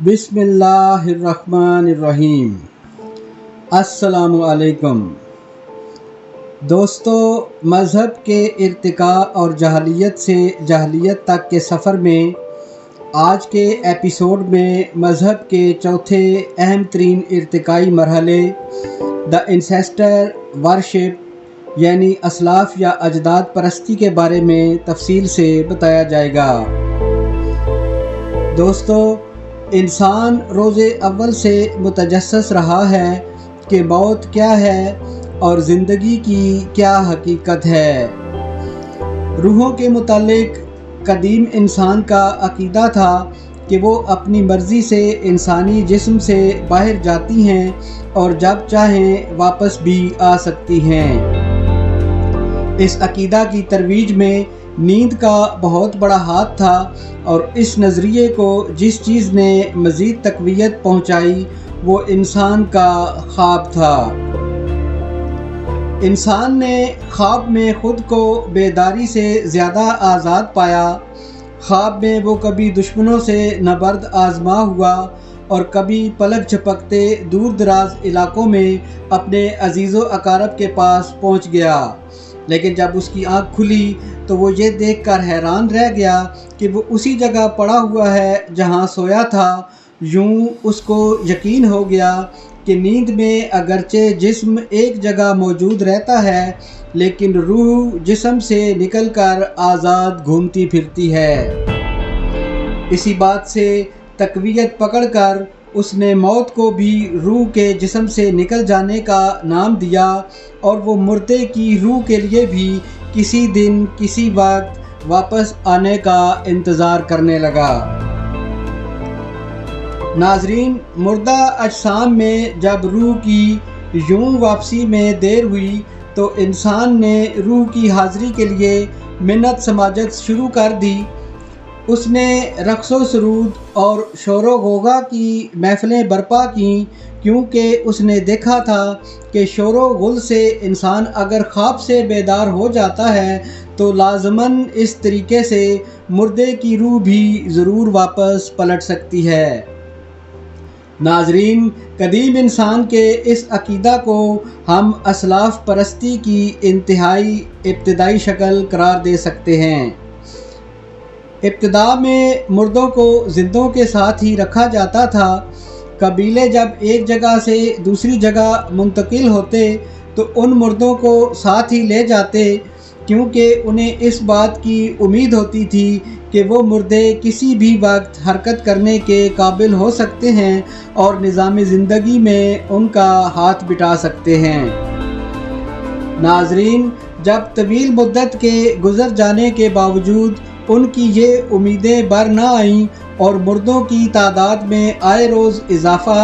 بسم اللہ الرحمن الرحیم۔ السلام علیکم دوستو، مذہب کے ارتقاء اور جہلیت سے جہلیت تک کے سفر میں آج کے ایپیسوڈ میں مذہب کے چوتھے اہم ترین ارتقائی مرحلے دا انسیسٹر ورشپ یعنی اسلاف یا اجداد پرستی کے بارے میں تفصیل سے بتایا جائے گا۔ دوستو، انسان روز اول سے متجسس رہا ہے کہ موت کیا ہے اور زندگی کی کیا حقیقت ہے۔ روحوں کے متعلق قدیم انسان کا عقیدہ تھا کہ وہ اپنی مرضی سے انسانی جسم سے باہر جاتی ہیں اور جب چاہیں واپس بھی آ سکتی ہیں۔ اس عقیدہ کی ترویج میں نیند کا بہت بڑا ہاتھ تھا اور اس نظریے کو جس چیز نے مزید تقویت پہنچائی وہ انسان کا خواب تھا۔ انسان نے خواب میں خود کو بیداری سے زیادہ آزاد پایا۔ خواب میں وہ کبھی دشمنوں سے نبرد آزما ہوا اور کبھی پلک جھپکتے دور دراز علاقوں میں اپنے عزیز و اقارب کے پاس پہنچ گیا، لیکن جب اس کی آنکھ کھلی تو وہ یہ دیکھ کر حیران رہ گیا کہ وہ اسی جگہ پڑا ہوا ہے جہاں سویا تھا۔ یوں اس کو یقین ہو گیا کہ نیند میں اگرچہ جسم ایک جگہ موجود رہتا ہے لیکن روح جسم سے نکل کر آزاد گھومتی پھرتی ہے۔ اسی بات سے تقویت پکڑ کر اس نے موت کو بھی روح کے جسم سے نکل جانے کا نام دیا اور وہ مردے کی روح کے لیے بھی کسی دن کسی وقت واپس آنے کا انتظار کرنے لگا۔ ناظرین، مردہ اجسام میں جب روح کی یوں واپسی میں دیر ہوئی تو انسان نے روح کی حاضری کے لیے منت سماجت شروع کر دی۔ اس نے رقص و سرود اور شور و غوغا کی محفلیں برپا کیں، کیونکہ اس نے دیکھا تھا کہ شور و غل سے انسان اگر خواب سے بیدار ہو جاتا ہے تو لازماً اس طریقے سے مردے کی روح بھی ضرور واپس پلٹ سکتی ہے۔ ناظرین، قدیم انسان کے اس عقیدہ کو ہم اسلاف پرستی کی انتہائی ابتدائی شکل قرار دے سکتے ہیں۔ ابتدا میں مردوں کو زندوں کے ساتھ ہی رکھا جاتا تھا۔ قبیلے جب ایک جگہ سے دوسری جگہ منتقل ہوتے تو ان مردوں کو ساتھ ہی لے جاتے، کیونکہ انہیں اس بات کی امید ہوتی تھی کہ وہ مردے کسی بھی وقت حرکت کرنے کے قابل ہو سکتے ہیں اور نظام زندگی میں ان کا ہاتھ بٹا سکتے ہیں۔ ناظرین، جب طویل مدت کے گزر جانے کے باوجود ان کی یہ امیدیں بر نہ آئیں اور مردوں کی تعداد میں آئے روز اضافہ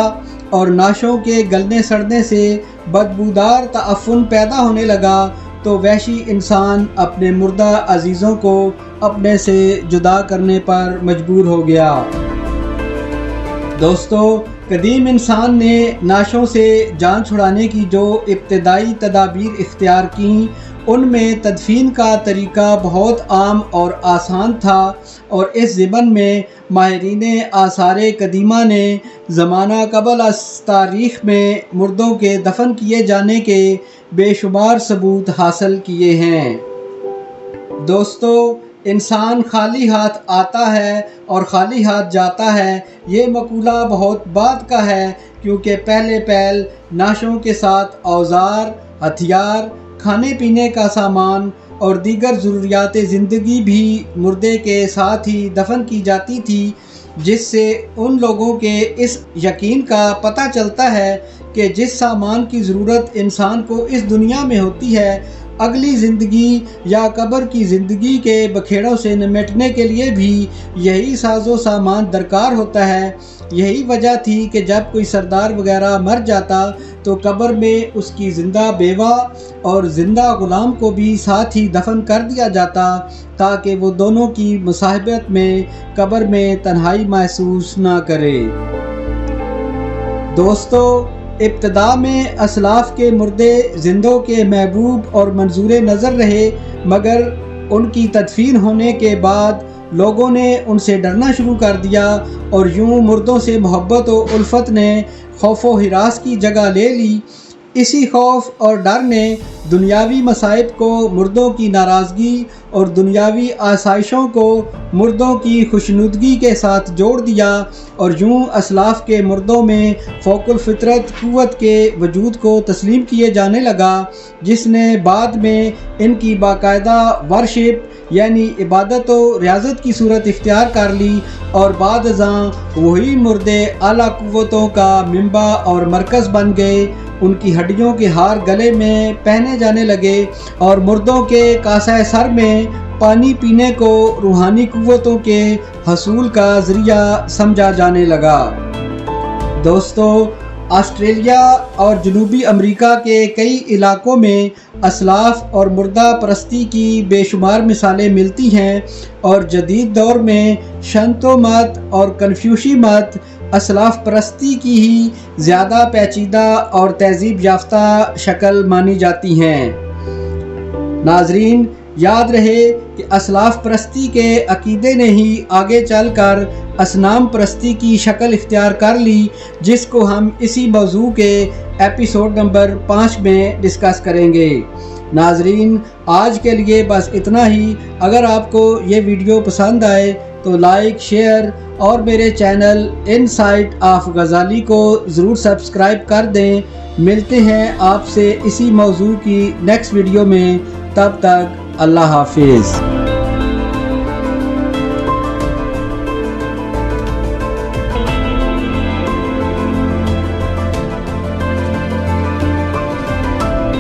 اور نعشوں کے گلنے سڑنے سے بدبودار تعفن پیدا ہونے لگا تو وحشی انسان اپنے مردہ عزیزوں کو اپنے سے جدا کرنے پر مجبور ہو گیا۔ دوستو، قدیم انسان نے نعشوں سے جان چھڑانے کی جو ابتدائی تدابیر اختیار کیں ان میں تدفین کا طریقہ بہت عام اور آسان تھا، اور اس ضمن میں ماہرین آثار قدیمہ نے زمانہ قبل از تاریخ میں مردوں کے دفن کیے جانے کے بے شمار ثبوت حاصل کیے ہیں۔ دوستو، انسان خالی ہاتھ آتا ہے اور خالی ہاتھ جاتا ہے، یہ مقولہ بہت بعد کا ہے، کیونکہ پہلے پہل نعشوں کے ساتھ اوزار، ہتھیار، کھانے پینے کا سامان اور دیگر ضروریات زندگی بھی مردے کے ساتھ ہی دفن کی جاتی تھی، جس سے ان لوگوں کے اس یقین کا پتہ چلتا ہے کہ جس سامان کی ضرورت انسان کو اس دنیا میں ہوتی ہے، اگلی زندگی یا قبر کی زندگی کے بکھیڑوں سے نمٹنے کے لیے بھی یہی ساز و سامان درکار ہوتا ہے۔ یہی وجہ تھی کہ جب کوئی سردار وغیرہ مر جاتا تو قبر میں اس کی زندہ بیوہ اور زندہ غلام کو بھی ساتھ ہی دفن کر دیا جاتا، تاکہ وہ دونوں کی مصاحبت میں قبر میں تنہائی محسوس نہ کرے۔ دوستو، ابتدا میں اسلاف کے مردے زندوں کے محبوب اور منظور نظر رہے، مگر ان کی تدفین ہونے کے بعد لوگوں نے ان سے ڈرنا شروع کر دیا اور یوں مردوں سے محبت و الفت نے خوف و ہراس کی جگہ لے لی۔ اسی خوف اور ڈر نے دنیاوی مصائب کو مردوں کی ناراضگی اور دنیاوی آسائشوں کو مردوں کی خوشنودگی کے ساتھ جوڑ دیا، اور یوں اسلاف کے مردوں میں فوق الفطرت قوت کے وجود کو تسلیم کیے جانے لگا، جس نے بعد میں ان کی باقاعدہ ورشپ یعنی عبادت و ریاضت کی صورت اختیار کر لی، اور بعد ازاں وہی مردے اعلیٰ قوتوں کا منبع اور مرکز بن گئے۔ ان کی ہڈیوں کے ہار گلے میں پہنے جانے لگے اور مردوں کے کاسہ سر میں پانی پینے کو روحانی قوتوں کے حصول کا ذریعہ سمجھا جانے لگا۔ دوستو، آسٹریلیا اور جنوبی امریکہ کے کئی علاقوں میں اسلاف اور مردہ پرستی کی بے شمار مثالیں ملتی ہیں، اور جدید دور میں شنتو مت اور کنفیوشی مت اسلاف پرستی کی ہی زیادہ پیچیدہ اور تہذیب یافتہ شکل مانی جاتی ہیں۔ ناظرین، یاد رہے کہ اسلاف پرستی کے عقیدے نے ہی آگے چل کر اصنام پرستی کی شکل اختیار کر لی، جس کو ہم اسی موضوع کے ایپیسوڈ نمبر 5 میں ڈسکس کریں گے۔ ناظرین، آج کے لیے بس اتنا ہی۔ اگر آپ کو یہ ویڈیو پسند آئے تو لائک، شیئر اور میرے چینل انسائٹ آف غزالی کو ضرور سبسکرائب کر دیں۔ ملتے ہیں آپ سے اسی موضوع کی نیکسٹ ویڈیو میں، تب تک اللہ حافظ۔